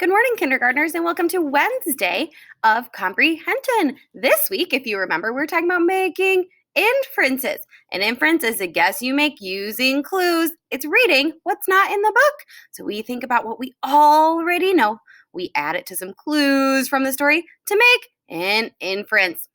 Good morning, kindergartners, and welcome to Wednesday of Comprehension. This week, if you remember, we're talking about making inferences. An inference is a guess you make using clues. It's reading what's not in the book. So we think about what we already know. We add it to some clues from the story to make an inference.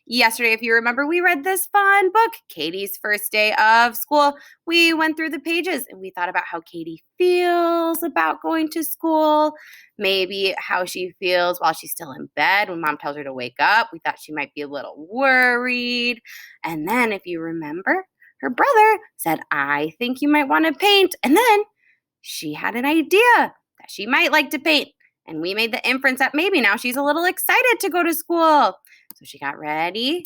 Yesterday, if you remember, we read this fun book, Katie's First Day of School. We went through the pages and we thought about how Katie feels about going to school, maybe how she feels while she's still in bed when mom tells her to wake up. We thought she might be a little worried. And then, if you remember, her brother said, I think you might want to paint. And then she had an idea that she might like to paint. And we made the inference that maybe now she's a little excited to go to school. So she got ready,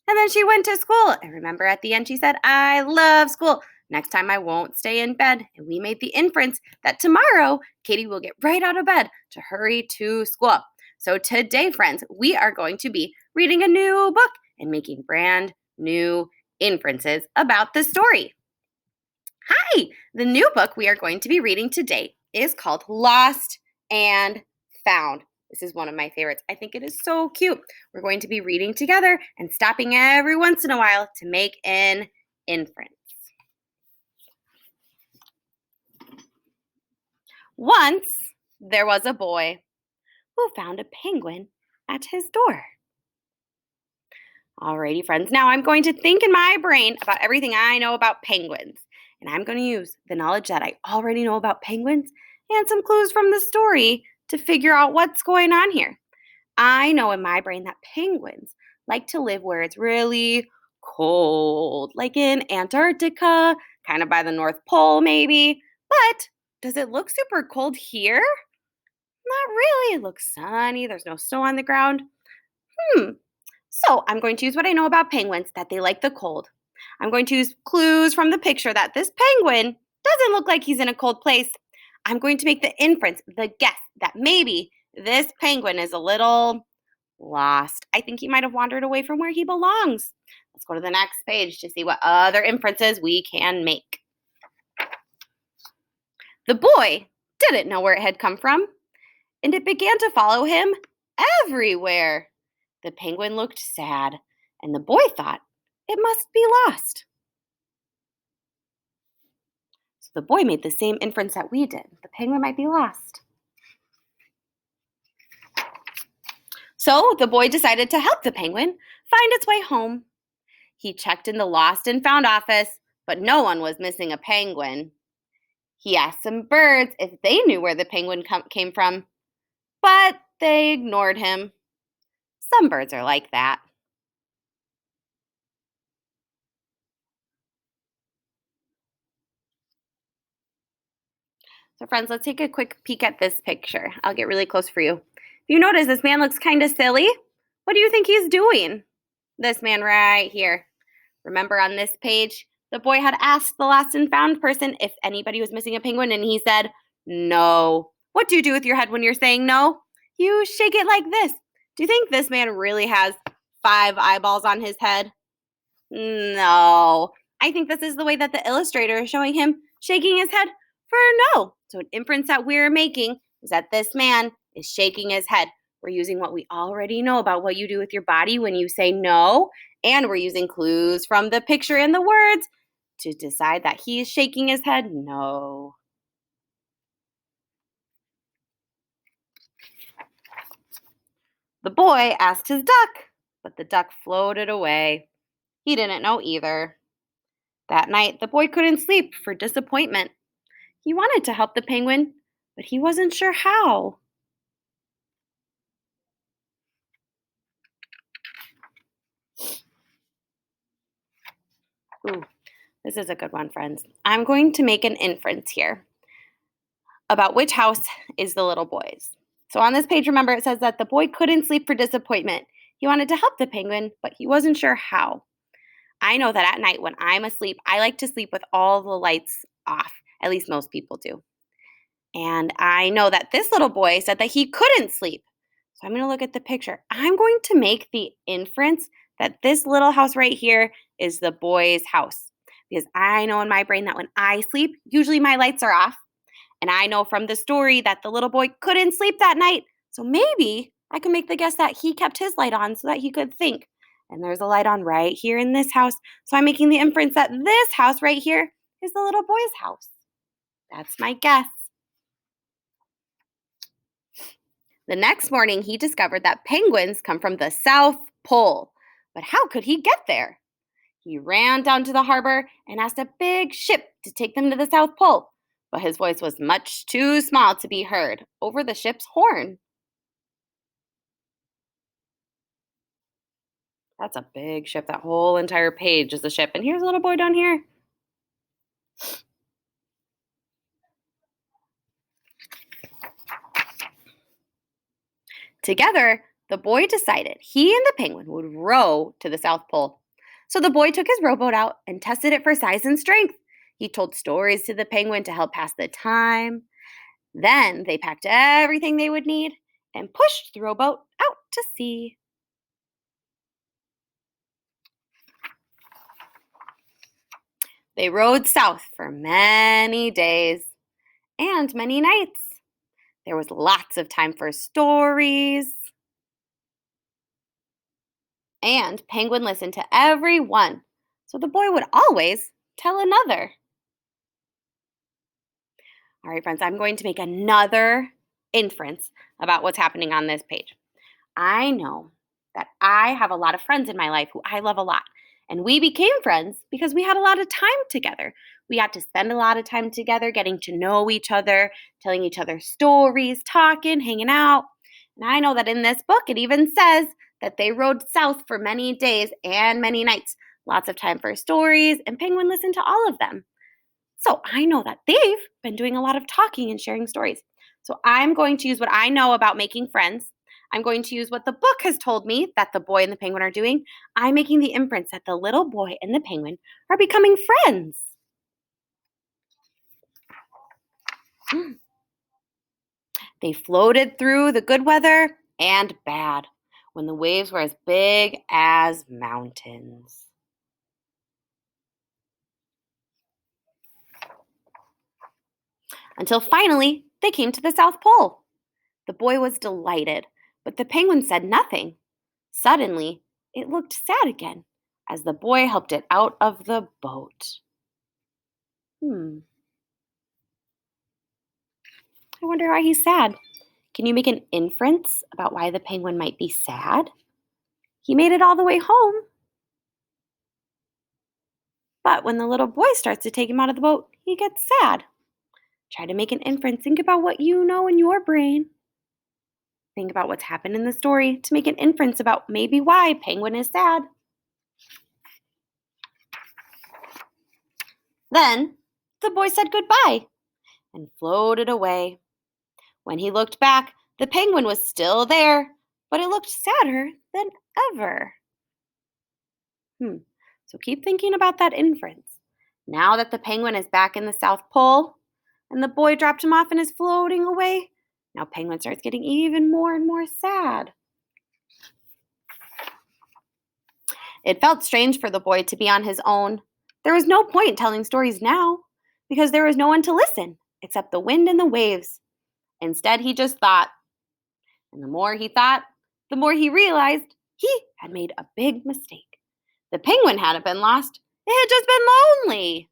and then she went to school. And remember, at the end, she said, I love school. Next time, I won't stay in bed. And we made the inference that tomorrow, Katie will get right out of bed to hurry to school. So today, friends, we are going to be reading a new book and making brand new inferences about the story. Hi! The new book we are going to be reading today is called Lost and Found. This is one of my favorites. I think it is so cute. We're going to be reading together and stopping every once in a while to make an inference. Once there was a boy who found a penguin at his door. Alrighty, friends. Now I'm going to think in my brain about everything I know about penguins. And I'm going to use the knowledge that I already know about penguins and some clues from the story to figure out what's going on here. I know in my brain that penguins like to live where it's really cold, like in Antarctica, kind of by the North Pole maybe. But does it look super cold here? Not really. It looks sunny. There's no snow on the ground. So I'm going to use what I know about penguins, that they like the cold. I'm going to use clues from the picture that this penguin doesn't look like he's in a cold place. I'm going to make the inference, the guess, that maybe this penguin is a little lost. I think he might have wandered away from where he belongs. Let's go to the next page to see what other inferences we can make. The boy didn't know where it had come from, and it began to follow him everywhere. The penguin looked sad, and the boy thought it must be lost. So the boy made the same inference that we did. The penguin might be lost. So the boy decided to help the penguin find its way home. He checked in the lost and found office, but no one was missing a penguin. He asked some birds if they knew where the penguin came from, but they ignored him. Some birds are like that. So friends, let's take a quick peek at this picture. I'll get really close for you. If you notice, this man looks kind of silly. What do you think he's doing? This man right here. Remember on this page, the boy had asked the lost and found person if anybody was missing a penguin, and he said, no. What do you do with your head when you're saying no? You shake it like this. Do you think this man really has 5 eyeballs on his head? No. I think this is the way that the illustrator is showing him shaking his head for no. So an inference that we're making is that this man is shaking his head. We're using what we already know about what you do with your body when you say no, and we're using clues from the picture and the words to decide that he is shaking his head no. The boy asked his duck, but the duck floated away. He didn't know either. That night, the boy couldn't sleep for disappointment. He wanted to help the penguin, but he wasn't sure how. Ooh, this is a good one, friends. I'm going to make an inference here about which house is the little boy's. So on this page, remember, it says that the boy couldn't sleep for disappointment. He wanted to help the penguin, but he wasn't sure how. I know that at night when I'm asleep, I like to sleep with all the lights off. At least most people do. And I know that this little boy said that he couldn't sleep. So I'm going to look at the picture. I'm going to make the inference that this little house right here is the boy's house. Because I know in my brain that when I sleep, usually my lights are off. And I know from the story that the little boy couldn't sleep that night. So maybe I can make the guess that he kept his light on so that he could think. And there's a light on right here in this house. So I'm making the inference that this house right here is the little boy's house. That's my guess. The next morning, he discovered that penguins come from the South Pole. But how could he get there? He ran down to the harbor and asked a big ship to take them to the South Pole. But his voice was much too small to be heard over the ship's horn. That's a big ship. That whole entire page is a ship. And here's a little boy down here. Together, the boy decided he and the penguin would row to the South Pole. So the boy took his rowboat out and tested it for size and strength. He told stories to the penguin to help pass the time. Then they packed everything they would need and pushed the rowboat out to sea. They rowed south for many days and many nights. There was lots of time for stories. And Penguin listened to every one, so the boy would always tell another. All right, friends, I'm going to make another inference about what's happening on this page. I know that I have a lot of friends in my life who I love a lot. And we became friends because we had a lot of time together. We got to spend a lot of time together, getting to know each other, telling each other stories, talking, hanging out. And I know that in this book, it even says that they rode south for many days and many nights. Lots of time for stories, and Penguin listened to all of them. So I know that they've been doing a lot of talking and sharing stories. So I'm going to use what I know about making friends. I'm going to use what the book has told me that the boy and the penguin are doing. I'm making the inference that the little boy and the penguin are becoming friends. They floated through the good weather and bad when the waves were as big as mountains. Until finally they came to the South Pole. The boy was delighted, but the penguin said nothing. Suddenly, it looked sad again as the boy helped it out of the boat. I wonder why he's sad. Can you make an inference about why the penguin might be sad? He made it all the way home. But when the little boy starts to take him out of the boat, he gets sad. Try to make an inference. Think about what you know in your brain. Think about what's happened in the story to make an inference about maybe why Penguin is sad. Then the boy said goodbye and floated away. When he looked back, the penguin was still there, but it looked sadder than ever. So keep thinking about that inference. Now that the penguin is back in the South Pole and the boy dropped him off and is floating away, now Penguin starts getting even more and more sad. It felt strange for the boy to be on his own. There was no point telling stories now because there was no one to listen except the wind and the waves. Instead, he just thought. And the more he thought, the more he realized he had made a big mistake. The penguin hadn't been lost. It had just been lonely.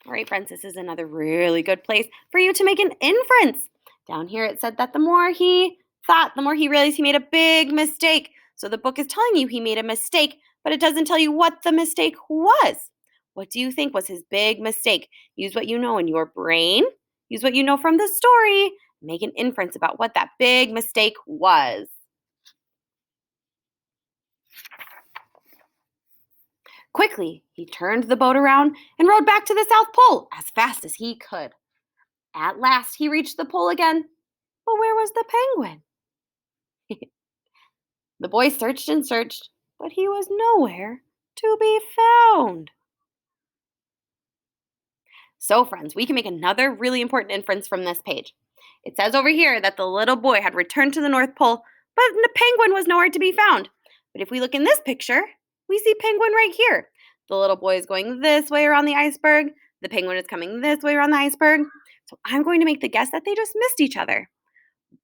All right, friends, this is another really good place for you to make an inference. Down here it said that the more he thought, the more he realized he made a big mistake. So the book is telling you he made a mistake, but it doesn't tell you what the mistake was. What do you think was his big mistake? Use what you know in your brain. Use what you know from the story. Make an inference about what that big mistake was. Quickly, he turned the boat around and rowed back to the South Pole as fast as he could. At last, he reached the pole again. But where was the penguin? The boy searched and searched, but he was nowhere to be found. So, friends, we can make another really important inference from this page. It says over here that the little boy had returned to the North Pole, but the penguin was nowhere to be found. But if we look in this picture, we see penguin right here. The little boy is going this way around the iceberg. The penguin is coming this way around the iceberg. So I'm going to make the guess that they just missed each other.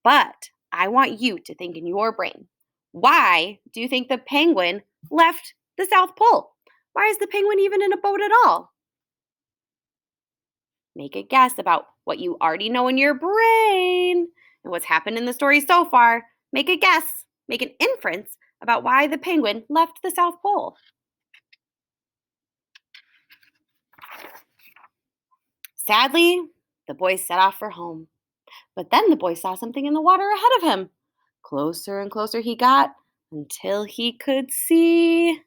But I want you to think in your brain. Why do you think the penguin left the South Pole? Why is the penguin even in a boat at all? Make a guess about what you already know in your brain and what's happened in the story so far. Make a guess, make an inference about why the penguin left the South Pole. Sadly, the boy set off for home. But then the boy saw something in the water ahead of him. Closer and closer he got until he could see.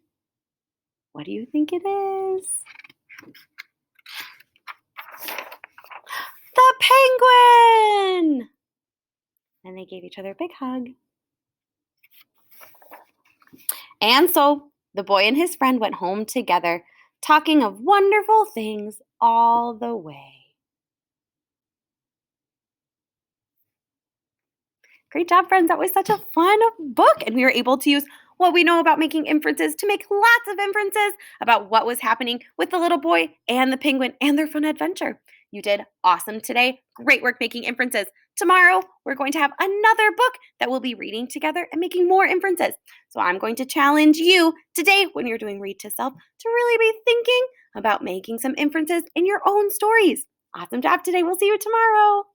What do you think it is? The penguin! And they gave each other a big hug. And so the boy and his friend went home together, talking of wonderful things all the way. Great job, friends. That was such a fun book. And we were able to use what we know about making inferences to make lots of inferences about what was happening with the little boy and the penguin and their fun adventure. You did awesome today. Great work making inferences. Tomorrow, we're going to have another book that we'll be reading together and making more inferences. So I'm going to challenge you today when you're doing Read to Self to really be thinking about making some inferences in your own stories. Awesome job today. We'll see you tomorrow.